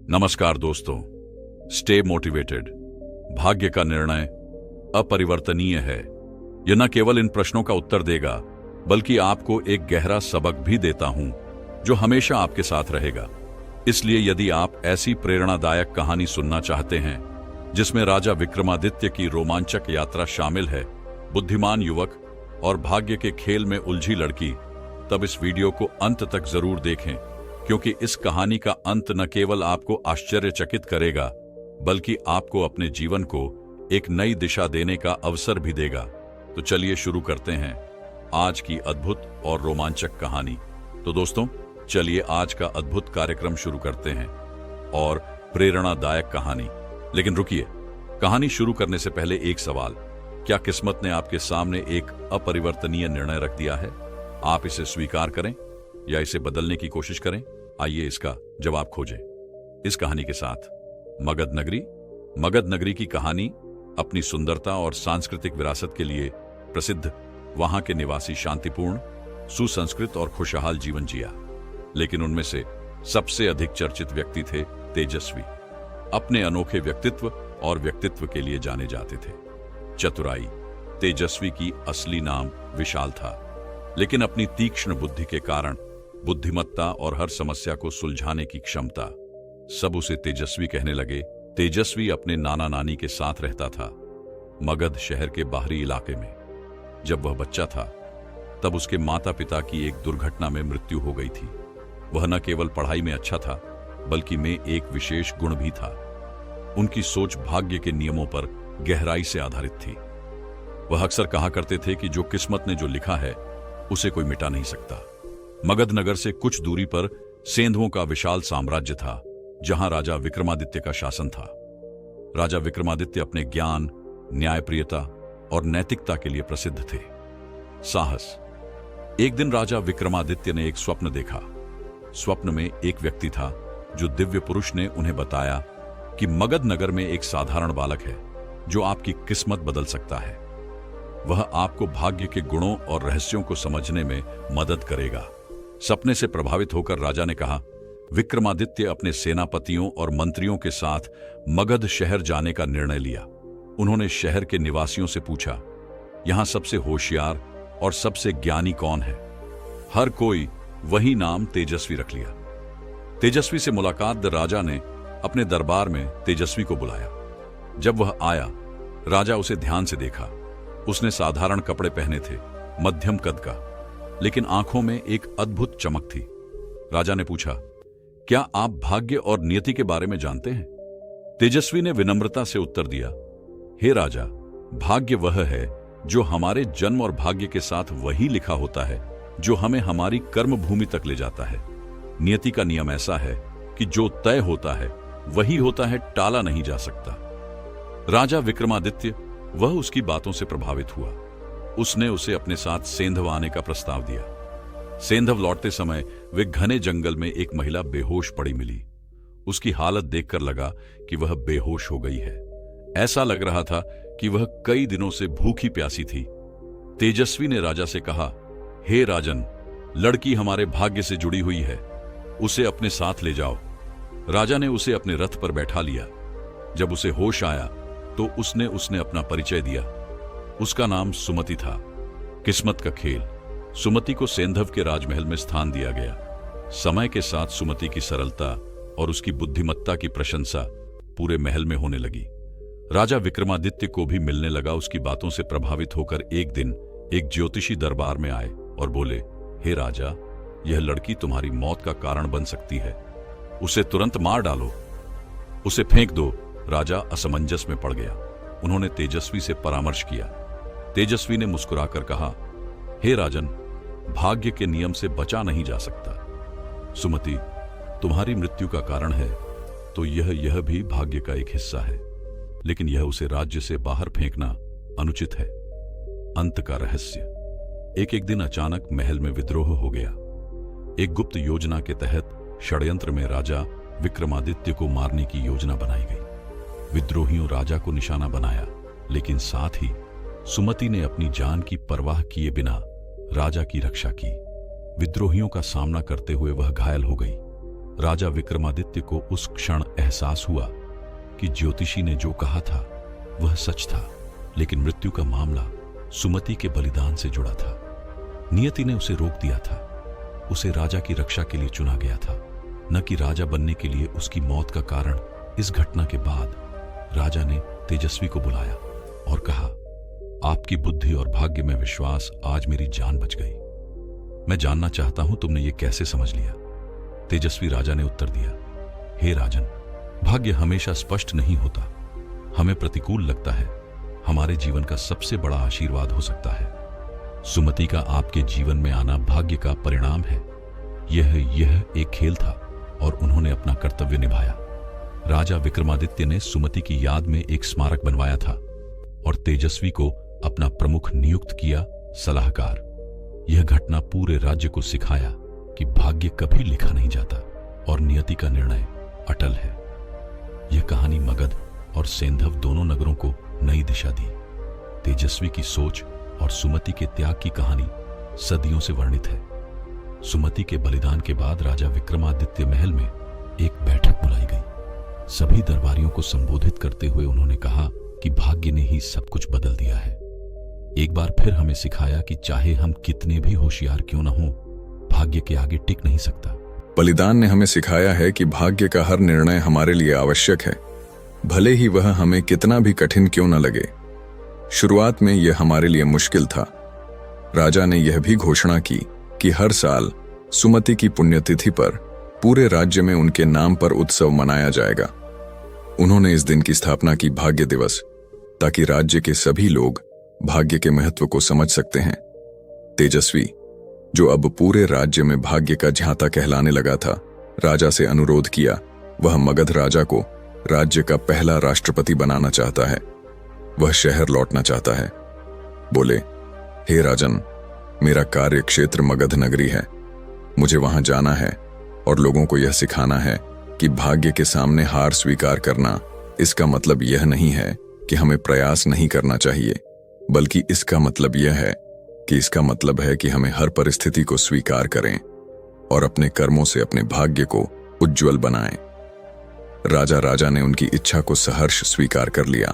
नमस्कार दोस्तों, stay motivated. भाग्य का निर्णय अपरिवर्तनीय है। यह न केवल इन प्रश्नों का उत्तर देगा, बल्कि आपको एक गहरा सबक भी देता हूं जो हमेशा आपके साथ रहेगा। इसलिए यदि आप ऐसी प्रेरणादायक कहानी सुनना चाहते हैं जिसमें राजा विक्रमादित्य की रोमांचक यात्रा शामिल है, बुद्धिमान युवक और भाग्य के खेल में उलझी लड़की, तब इस वीडियो को अंत तक जरूर देखें, क्योंकि इस कहानी का अंत न केवल आपको आश्चर्यचकित करेगा, बल्कि आपको अपने जीवन को एक नई दिशा देने का अवसर भी देगा। तो चलिए शुरू करते हैं आज की अद्भुत और रोमांचक कहानी। तो दोस्तों, चलिए आज का अद्भुत कार्यक्रम शुरू करते हैं और प्रेरणादायक कहानी। लेकिन रुकिए, कहानी शुरू करने से पहले एक सवाल। क्या किस्मत ने आपके सामने एक अपरिवर्तनीय निर्णय रख दिया है? आप इसे स्वीकार करें या इसे बदलने की कोशिश करें? आइए इसका जवाब खोजें इस कहानी के साथ। मगध नगरी। मगध नगरी की कहानी अपनी सुंदरता और सांस्कृतिक विरासत के लिए प्रसिद्ध। वहां के निवासी शांतिपूर्ण, सुसंस्कृत और खुशहाल जीवन जिया। लेकिन उनमें से सबसे अधिक चर्चित व्यक्ति थे तेजस्वी। अपने अनोखे व्यक्तित्व और व्यक्तित्व के लिए जाने जाते थे। चतुराई। तेजस्वी की असली नाम विशाल था, लेकिन अपनी तीक्ष्ण बुद्धि के कारण बुद्धिमत्ता और हर समस्या को सुलझाने की क्षमता, सब उसे तेजस्वी कहने लगे। तेजस्वी अपने नाना नानी के साथ रहता था, मगध शहर के बाहरी इलाके में। जब वह बच्चा था तब उसके माता पिता की एक दुर्घटना में मृत्यु हो गई थी। वह न केवल पढ़ाई में अच्छा था, बल्कि में एक विशेष गुण भी था। उनकी सोच भाग्य के नियमों पर गहराई से आधारित थी। वह अक्सर कहा करते थे कि जो किस्मत ने जो लिखा है उसे कोई मिटा नहीं सकता। मगध नगर से कुछ दूरी पर सेंधवों का विशाल साम्राज्य था, जहां राजा विक्रमादित्य का शासन था। राजा विक्रमादित्य अपने ज्ञान, न्यायप्रियता और नैतिकता के लिए प्रसिद्ध थे। साहस। एक दिन राजा विक्रमादित्य ने एक स्वप्न देखा। स्वप्न में एक व्यक्ति था जो दिव्य पुरुष ने उन्हें बताया कि मगध नगर में एक साधारण बालक है जो आपकी किस्मत बदल सकता है। वह आपको भाग्य के गुणों और रहस्यों को समझने में मदद करेगा। सपने से प्रभावित होकर राजा ने कहा, विक्रमादित्य अपने सेनापतियों और मंत्रियों के साथ मगध शहर जाने का निर्णय लिया। उन्होंने शहर के निवासियों से पूछा, यहां सबसे होशियार और सबसे ज्ञानी कौन है? हर कोई वही नाम तेजस्वी रख लिया। तेजस्वी से मुलाकात राजा ने अपने दरबार में तेजस्वी को बुलाया। जब वह आया, राजा उसे ध्यान से देखा। उसने साधारण कपड़े पहने थे, मध्यम कद का, लेकिन आंखों में एक अद्भुत चमक थी। राजा ने पूछा, क्या आप भाग्य और नियति के बारे में जानते हैं? तेजस्वी ने विनम्रता से उत्तर दिया, हे राजा, भाग्य वह है जो हमारे जन्म और भाग्य के साथ वही लिखा होता है जो हमें हमारी कर्म भूमि तक ले जाता है। नियति का नियम ऐसा है कि जो तय होता है वही होता है, टाला नहीं जा सकता। राजा विक्रमादित्य, वह उसकी बातों से प्रभावित हुआ। उसने उसे अपने साथ सेंधव आने का प्रस्ताव दिया। सेंधव लौटते समय वे घने जंगल में एक महिला बेहोश पड़ी मिली। उसकी हालत देखकर लगा कि वह बेहोश हो गई है। ऐसा लग रहा था कि वह कई दिनों से भूखी प्यासी थी। तेजस्वी ने राजा से कहा, हे राजन, लड़की हमारे भाग्य से जुड़ी हुई है, उसे अपने साथ ले जाओ। राजा ने उसे अपने रथ पर बैठा लिया। जब उसे होश आया तो उसने अपना परिचय दिया। उसका नाम सुमति था। किस्मत का खेल। सुमति को सेंधव के राजमहल में स्थान दिया गया। समय के साथ सुमति की सरलता और उसकी बुद्धिमत्ता की प्रशंसा पूरे महल में होने लगी। राजा विक्रमादित्य को भी मिलने लगा। उसकी बातों से प्रभावित होकर एक दिन एक ज्योतिषी दरबार में आए और बोले, हे राजा, यह लड़की तुम्हारी मौत का कारण बन सकती है, उसे तुरंत मार डालो, उसे फेंक दो। राजा असमंजस में पड़ गया। उन्होंने तेजस्वी से परामर्श किया। तेजस्वी ने मुस्कुराकर कहा, हे राजन, भाग्य के नियम से बचा नहीं जा सकता। सुमति, तुम्हारी मृत्यु का कारण है तो यह भी भाग्य का एक हिस्सा है, लेकिन यह उसे राज्य से बाहर फेंकना अनुचित है। अंत का रहस्य। एक दिन अचानक महल में विद्रोह हो गया। एक गुप्त योजना के तहत षड्यंत्र में राजा विक्रमादित्य को मारने की योजना बनाई गई। विद्रोहियों राजा को निशाना बनाया, लेकिन साथ ही सुमति ने अपनी जान की परवाह किए बिना राजा की रक्षा की। विद्रोहियों का सामना करते हुए वह घायल हो गई। राजा विक्रमादित्य को उस क्षण एहसास हुआ कि ज्योतिषी ने जो कहा था वह सच था, लेकिन मृत्यु का मामला सुमति के बलिदान से जुड़ा था। नियति ने उसे रोक दिया था। उसे राजा की रक्षा के लिए चुना गया था, न कि राजा बनने के लिए। उसकी मौत का कारण इस घटना के बाद राजा ने तेजस्वी को बुलाया और कहा, आपकी बुद्धि और भाग्य में विश्वास, आज मेरी जान बच गई। मैं जानना चाहता हूं तुमने ये कैसे समझ लिया। तेजस्वी राजा ने उत्तर दिया, हे राजन, भाग्य हमेशा स्पष्ट नहीं होता। हमें प्रतिकूल लगता है, हमारे जीवन का सबसे बड़ा आशीर्वाद हो सकता है। सुमति का आपके जीवन में आना भाग्य का परिणाम है। यह एक खेल था और उन्होंने अपना कर्तव्य निभाया। राजा विक्रमादित्य ने सुमति की याद में एक स्मारक बनवाया था और तेजस्वी को अपना प्रमुख नियुक्त किया सलाहकार। यह घटना पूरे राज्य को सिखाया कि भाग्य कभी लिखा नहीं जाता और नियति का निर्णय अटल है। यह कहानी मगध और सेंधव दोनों नगरों को नई दिशा दी। तेजस्वी की सोच और सुमति के त्याग की कहानी सदियों से वर्णित है। सुमति के बलिदान के बाद राजा विक्रमादित्य महल में एक बैठक बुलाई गई। सभी दरबारियों को संबोधित करते हुए उन्होंने कहा कि भाग्य ने ही सब कुछ बदल दिया है। एक बार फिर हमें सिखाया कि चाहे हम कितने भी होशियार क्यों न हों, भाग्य के आगे टिक नहीं सकता। बलिदान ने हमें सिखाया है कि भाग्य का हर निर्णय हमारे लिए आवश्यक है, भले ही वह हमें कितना भी कठिन क्यों न लगे। शुरुआत में यह हमारे लिए मुश्किल था। राजा ने यह भी घोषणा की कि हर साल सुमति की पुण्यतिथि पर पूरे राज्य में उनके नाम पर उत्सव मनाया जाएगा। उन्होंने इस दिन की स्थापना की भाग्य दिवस, ताकि राज्य के सभी लोग भाग्य के महत्व को समझ सकते हैं। तेजस्वी, जो अब पूरे राज्य में भाग्य का झांता कहलाने लगा था, राजा से अनुरोध किया। वह मगध राजा को राज्य का पहला राष्ट्रपति बनाना चाहता है। वह शहर लौटना चाहता है। बोले, हे राजन, मेरा कार्य क्षेत्र मगध नगरी है। मुझे वहां जाना है और लोगों को यह सिखाना है कि भाग्य के सामने हार स्वीकार करना, इसका मतलब यह नहीं है कि हमें प्रयास नहीं करना चाहिए, बल्कि इसका मतलब यह है कि हमें हर परिस्थिति को स्वीकार करें और अपने कर्मों से अपने भाग्य को उज्जवल बनाएं। राजा ने उनकी इच्छा को सहर्ष स्वीकार कर लिया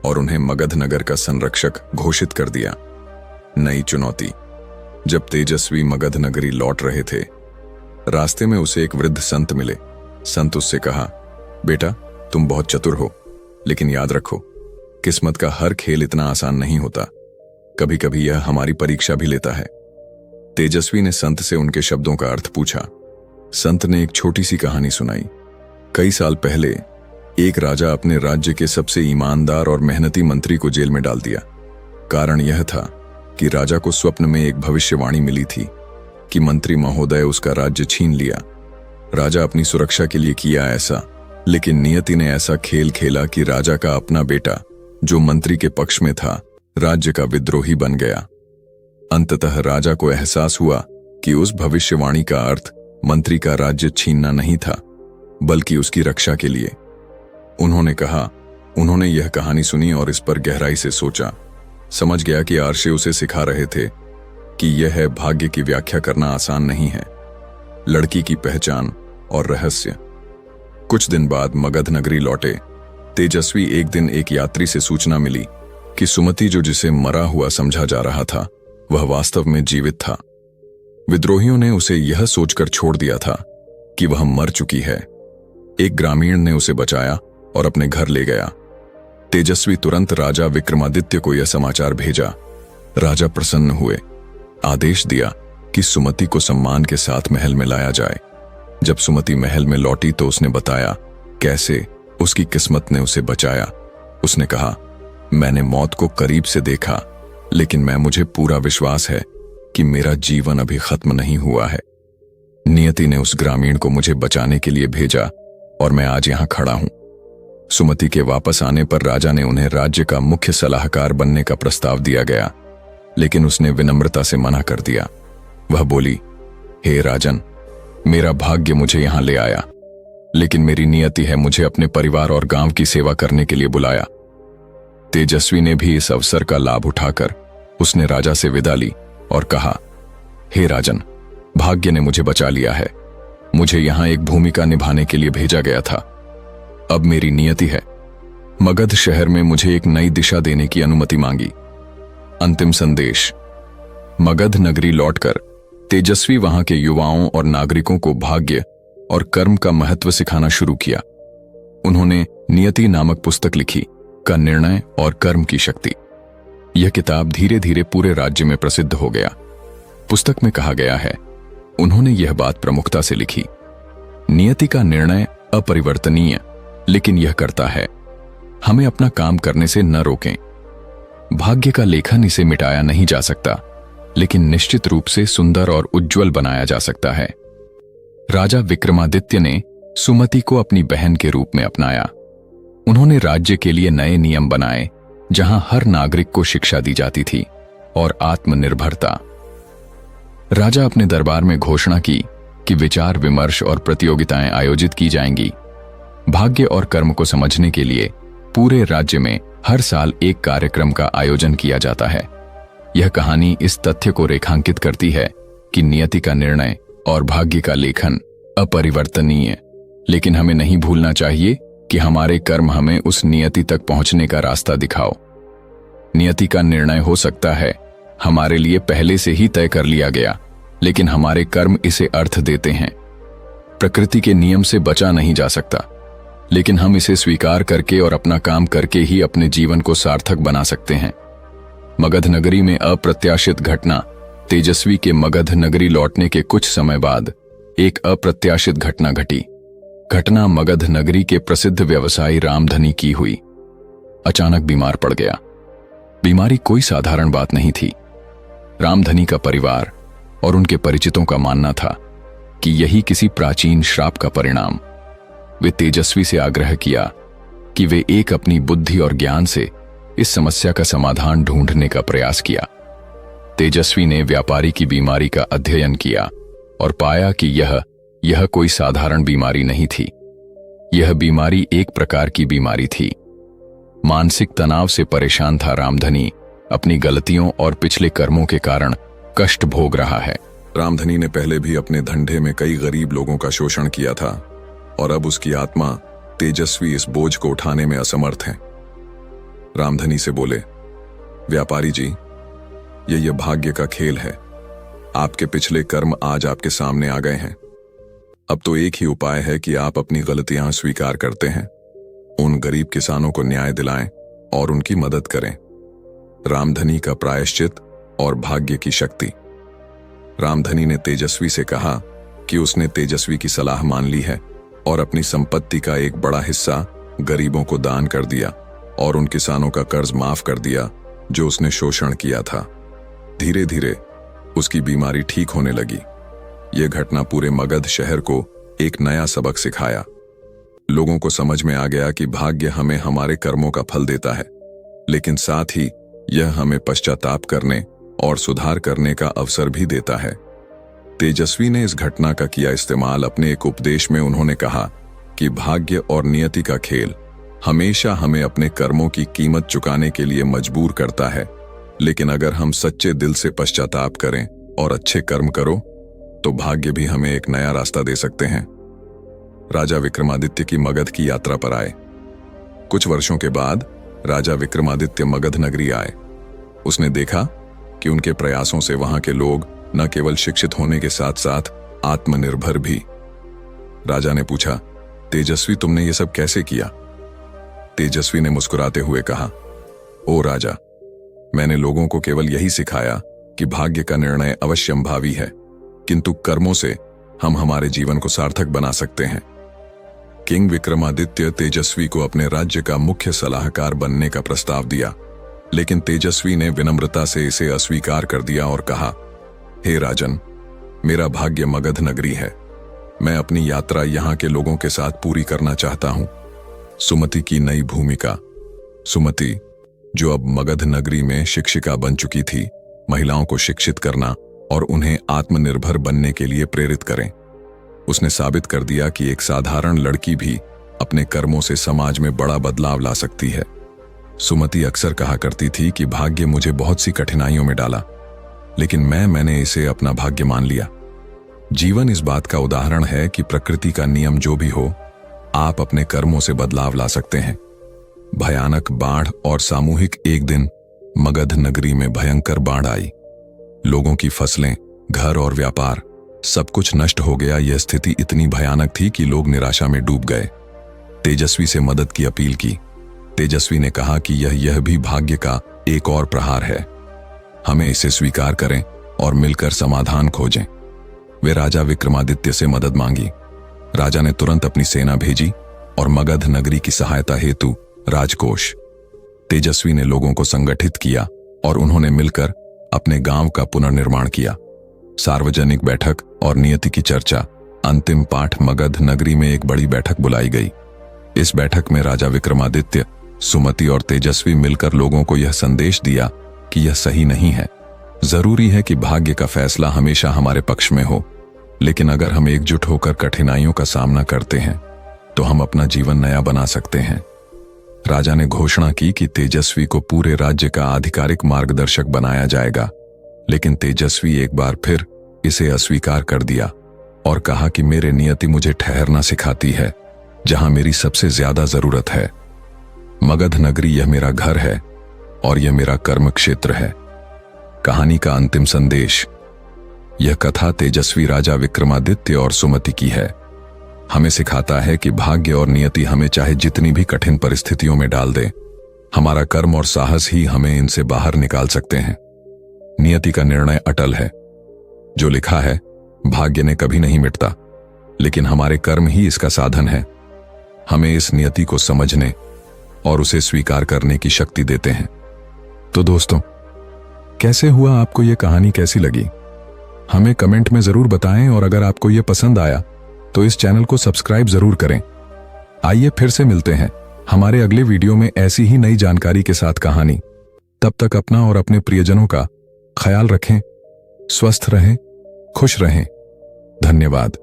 और उन्हें मगध नगर का संरक्षक घोषित कर दिया। नई चुनौती। जब तेजस्वी मगध नगरी लौट रहे थे, रास्ते में उसे एक वृद्ध संत मिले। संत उससे कहा, बेटा, तुम बहुत चतुर हो, लेकिन याद रखो, किस्मत का हर खेल इतना आसान नहीं होता। कभी कभी यह हमारी परीक्षा भी लेता है। तेजस्वी ने संत से उनके शब्दों का अर्थ पूछा। संत ने एक छोटी सी कहानी सुनाई। कई साल पहले एक राजा अपने राज्य के सबसे ईमानदार और मेहनती मंत्री को जेल में डाल दिया। कारण यह था कि राजा को स्वप्न में एक भविष्यवाणी मिली थी कि मंत्री महोदय उसका राज्य छीन लिया। राजा अपनी सुरक्षा के लिए किया ऐसा, लेकिन नियति ने ऐसा खेल खेला कि राजा का अपना बेटा, जो मंत्री के पक्ष में था, राज्य का विद्रोही बन गया। अंततः राजा को एहसास हुआ कि उस भविष्यवाणी का अर्थ मंत्री का राज्य छीनना नहीं था, बल्कि उसकी रक्षा के लिए। उन्होंने यह कहानी सुनी और इस पर गहराई से सोचा। समझ गया कि आर्षे उसे सिखा रहे थे कि यह है भाग्य की व्याख्या करना आसान नहीं है। लड़की की पहचान और रहस्य। कुछ दिन बाद मगध नगरी लौटे तेजस्वी एक दिन एक यात्री से सूचना मिली कि सुमति, जो जिसे मरा हुआ समझा जा रहा था, वह वास्तव में जीवित था। विद्रोहियों ने उसे यह सोचकर छोड़ दिया था कि वह मर चुकी है। एक ग्रामीण ने उसे बचाया और अपने घर ले गया। तेजस्वी तुरंत राजा विक्रमादित्य को यह समाचार भेजा। राजा प्रसन्न हुए, आदेश दिया कि सुमति को सम्मान के साथ महल में लाया जाए। जब सुमति महल में लौटी तो उसने बताया कैसे उसकी किस्मत ने उसे बचाया। उसने कहा, मैंने मौत को करीब से देखा, लेकिन मुझे पूरा विश्वास है कि मेरा जीवन अभी खत्म नहीं हुआ है। नियति ने उस ग्रामीण को मुझे बचाने के लिए भेजा और मैं आज यहां खड़ा हूं। सुमति के वापस आने पर राजा ने उन्हें राज्य का मुख्य सलाहकार बनने का प्रस्ताव दिया गया, लेकिन उसने विनम्रता से मना कर दिया। वह बोली, हे राजन, मेरा भाग्य मुझे यहां ले आया, लेकिन मेरी नियति है मुझे अपने परिवार और गांव की सेवा करने के लिए बुलाया। तेजस्वी ने भी इस अवसर का लाभ उठाकर उसने राजा से विदा ली और कहा, हे राजन, भाग्य ने मुझे बचा लिया है, लेकिन मेरी नियति है मुझे अपने परिवार और गांव की सेवा करने के लिए बुलाया। तेजस्वी ने भी इस अवसर का लाभ उठाकर उसने राजा से विदा ली और कहा, हे राजन, भाग्य ने मुझे बचा लिया है, लेकिन मेरी नियति है मुझे अपने परिवार और गांव की सेवा करने के लिए बुलाया। तेजस्वी ने भी इस अवसर का लाभ उठाकर उसने राजा से विदा ली और कहा, हे राजन, मुझे यहां एक भूमिका निभाने के लिए भेजा गया था। अब मेरी नियति है। मगध शहर में मुझे एक नई दिशा देने की अनुमति मांगी। अंतिम संदेश। मगध नगरी लौटकर तेजस्वी वहां के युवाओं और नागरिकों को भाग्य और कर्म का महत्व सिखाना शुरू किया। उन्होंने नियति नामक पुस्तक लिखी, का निर्णय और कर्म की शक्ति। यह किताब धीरे धीरे पूरे राज्य में प्रसिद्ध हो गया। पुस्तक में कहा गया है, उन्होंने यह बात प्रमुखता से लिखी, नियति का निर्णय अपरिवर्तनीय, लेकिन यह करता है, हमें अपना काम करने से न रोकें। भाग्य का लेखन इसे मिटाया नहीं जा सकता, लेकिन निश्चित रूप से सुंदर और उज्जवल बनाया जा सकता है। राजा विक्रमादित्य ने सुमति को अपनी बहन के रूप में अपनाया। उन्होंने राज्य के लिए नए नियम बनाए, जहां हर नागरिक को शिक्षा दी जाती थी और आत्मनिर्भरता। राजा अपने दरबार में घोषणा की कि विचार विमर्श और प्रतियोगिताएं आयोजित की जाएंगी। भाग्य और कर्म को समझने के लिए पूरे राज्य में हर साल एक कार्यक्रम का आयोजन किया जाता है। यह कहानी इस तथ्य को रेखांकित करती है कि नियति का निर्णय और भाग्य का लेखन अपरिवर्तनीय, लेकिन हमें नहीं भूलना चाहिए कि हमारे कर्म हमें उस नियति तक पहुंचने का रास्ता दिखाओ। नियति का निर्णय हो सकता है हमारे लिए पहले से ही तय कर लिया गया, लेकिन हमारे कर्म इसे अर्थ देते हैं। प्रकृति के नियम से बचा नहीं जा सकता, लेकिन हम इसे स्वीकार करके और अपना काम करके ही अपने जीवन को सार्थक बना सकते हैं। मगध नगरी में अप्रत्याशित घटना। तेजस्वी के मगध नगरी लौटने के कुछ समय बाद एक अप्रत्याशित घटना घटी। घटना मगध नगरी के प्रसिद्ध व्यवसायी रामधनी की हुई। अचानक बीमार पड़ गया। बीमारी कोई साधारण बात नहीं थी। रामधनी का परिवार और उनके परिचितों का मानना था कि यही किसी प्राचीन श्राप का परिणाम। वे तेजस्वी से आग्रह किया कि वे एक अपनी बुद्धि और ज्ञान से इस समस्या का समाधान ढूंढने का प्रयास किया। तेजस्वी ने व्यापारी की बीमारी का अध्ययन किया और पाया कि यह कोई साधारण बीमारी नहीं थी। यह बीमारी एक प्रकार की बीमारी थी। मानसिक तनाव से परेशान था रामधनी। अपनी गलतियों और पिछले कर्मों के कारण कष्ट भोग रहा है। रामधनी ने पहले भी अपने धंधे में कई गरीब लोगों का शोषण किया था और अब उसकी आत्मा तेजस्वी इस बोझ को उठाने में असमर्थ है। रामधनी से बोले, व्यापारी जी, यह भाग्य का खेल है। आपके पिछले कर्म आज आपके सामने आ गए हैं। अब तो एक ही उपाय है कि आप अपनी गलतियां स्वीकार करते हैं, उन गरीब किसानों को न्याय दिलाएं और उनकी मदद करें। रामधनी का प्रायश्चित और भाग्य की शक्ति। रामधनी ने तेजस्वी से कहा कि उसने तेजस्वी की सलाह मान ली है और अपनी संपत्ति का एक बड़ा हिस्सा गरीबों को दान कर दिया और उन किसानों का कर्ज माफ कर दिया जो उसने शोषण किया था। धीरे धीरे उसकी बीमारी ठीक होने लगी। यह घटना पूरे मगध शहर को एक नया सबक सिखाया। लोगों को समझ में आ गया कि भाग्य हमें हमारे कर्मों का फल देता है, लेकिन साथ ही यह हमें पश्चाताप करने और सुधार करने का अवसर भी देता है। तेजस्वी ने इस घटना का किया इस्तेमाल अपने एक उपदेश में। उन्होंने कहा कि भाग्य और नियति का खेल हमेशा हमें अपने कर्मों की कीमत चुकाने के लिए मजबूर करता है, लेकिन अगर हम सच्चे दिल से पश्चाताप करें और अच्छे कर्म करो तो भाग्य भी हमें एक नया रास्ता दे सकते हैं। राजा विक्रमादित्य की मगध की यात्रा पर आए। कुछ वर्षों के बाद राजा विक्रमादित्य मगध नगरी आए। उसने देखा कि उनके प्रयासों से वहां के लोग न केवल शिक्षित होने के साथ साथ आत्मनिर्भर भी। राजा ने पूछा, तेजस्वी, तुमने ये सब कैसे किया? तेजस्वी ने मुस्कुराते हुए कहा, ओ राजा, मैंने लोगों को केवल यही सिखाया कि भाग्य का निर्णय अवश्यंभावी है, किंतु कर्मों से हम हमारे जीवन को सार्थक बना सकते हैं। किंग विक्रमादित्य तेजस्वी को अपने राज्य का मुख्य सलाहकार बनने का प्रस्ताव दिया, लेकिन तेजस्वी ने विनम्रता से इसे अस्वीकार कर दिया और कहा, हे राजन, मेरा भाग्य मगध नगरी है। मैं अपनी यात्रा यहाँ के लोगों के साथ पूरी करना चाहता हूँ। सुमति की नई भूमिका। सुमति, जो अब मगध नगरी में शिक्षिका बन चुकी थी, महिलाओं को शिक्षित करना और उन्हें आत्मनिर्भर बनने के लिए प्रेरित करें। उसने साबित कर दिया कि एक साधारण लड़की भी अपने कर्मों से समाज में बड़ा बदलाव ला सकती है। सुमति अक्सर कहा करती थी कि भाग्य मुझे बहुत सी कठिनाइयों में डाला, लेकिन मैंने इसे अपना भाग्य मान लिया। जीवन इस बात का उदाहरण है कि प्रकृति का नियम जो भी हो, आप अपने कर्मों से बदलाव ला सकते हैं। भयानक बाढ़ और सामूहिक एक दिन मगध नगरी में भयंकर बाढ़ आई। लोगों की फसलें, घर और व्यापार सब कुछ नष्ट हो गया। यह स्थिति इतनी भयानक थी कि लोग निराशा में डूब गए। तेजस्वी से मदद की अपील की। तेजस्वी ने कहा कि यह भी भाग्य का एक और प्रहार है, हमें इसे स्वीकार करें और मिलकर समाधान खोजें। वे राजा विक्रमादित्य से मदद मांगी। राजा ने तुरंत अपनी सेना भेजी और मगध नगरी की सहायता हेतु राजकोष। तेजस्वी ने लोगों को संगठित किया और उन्होंने मिलकर अपने गांव का पुनर्निर्माण किया। सार्वजनिक बैठक और नियति की चर्चा। अंतिम पाठ। मगध नगरी में एक बड़ी बैठक बुलाई गई। इस बैठक में राजा विक्रमादित्य, सुमति और तेजस्वी मिलकर लोगों को यह संदेश दिया कि यह सही नहीं है। जरूरी है कि भाग्य का फैसला हमेशा हमारे पक्ष में हो, लेकिन अगर हम एकजुट होकर कठिनाइयों का सामना करते हैं तो हम अपना जीवन नया बना सकते हैं। राजा ने घोषणा की कि तेजस्वी को पूरे राज्य का आधिकारिक मार्गदर्शक बनाया जाएगा, लेकिन तेजस्वी एक बार फिर इसे अस्वीकार कर दिया और कहा कि मेरे नियति मुझे ठहरना सिखाती है जहां मेरी सबसे ज्यादा जरूरत है। मगध नगरी यह मेरा घर है और यह मेरा कर्म क्षेत्र है। कहानी का अंतिम संदेश। यह कथा तेजस्वी राजा विक्रमादित्य और सुमति की है। हमें सिखाता है कि भाग्य और नियति हमें चाहे जितनी भी कठिन परिस्थितियों में डाल दे, हमारा कर्म और साहस ही हमें इनसे बाहर निकाल सकते हैं। नियति का निर्णय अटल है। जो लिखा है भाग्य ने कभी नहीं मिटता, लेकिन हमारे कर्म ही इसका साधन है। हमें इस नियति को समझने और उसे स्वीकार करने की शक्ति देते हैं। तो दोस्तों, कैसे हुआ? आपको यह कहानी कैसी लगी? हमें कमेंट में जरूर बताएं और अगर आपको यह पसंद आया तो इस चैनल को सब्सक्राइब जरूर करें। आइए फिर से मिलते हैं हमारे अगले वीडियो में ऐसी ही नई जानकारी के साथ कहानी। तब तक अपना और अपने प्रियजनों का ख्याल रखें, स्वस्थ रहें, खुश रहें। धन्यवाद।